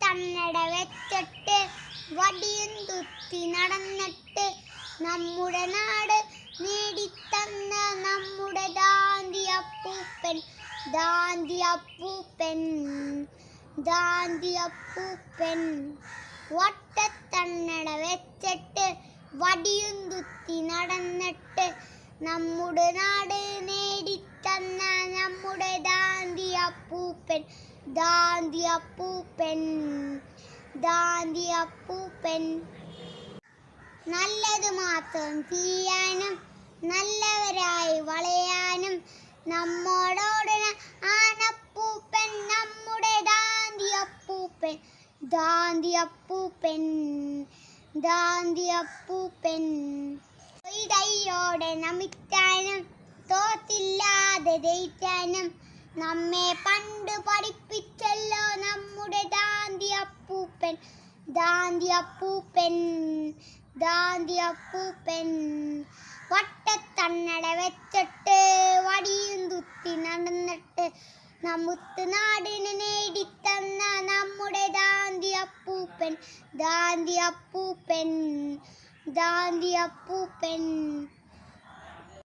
കണ്ണട വെച്ചിട്ട് വടിയും തുത്തി നടന്നിട്ട് നമ്മുടെ നാട് നേടിത്തന്ന നമ്മുടെ ദാന്തി അപ്പൂപ്പൻ വട്ടത്തണ്ണട വെച്ചിട്ട് വടിയും തുത്തി നടന്നിട്ട് നമ്മുടെ നാട് നേടിത്തന്ന നമ്മുടെ ദാന്തി അപ്പൂപ്പൻ നല്ലത് മാത്രം ചെയ്യാനും നല്ലവരായി വളയാനും നമ്മോടോടുന്ന ആനപ്പൂപ്പൻ നമ്മുടെ ദാന്തി അപ്പൂപ്പൻ ോടെ നമിക്കാനും തോത്തില്ലാതെ ജയിക്കാനും നമ്മെ പണ്ട് പഠിപ്പിച്ചല്ലോ നമ്മുടെ ദാന്തി അപ്പൂപ്പൻ വട്ടത്തണ്ണട വെച്ചിട്ട് വടിയും തുത്തി നടന്നിട്ട് നമുക്ക് നാടിന് നേടിത്തന്ന നമ്മുടെ ദാന്തി അപ്പൂപ്പൻ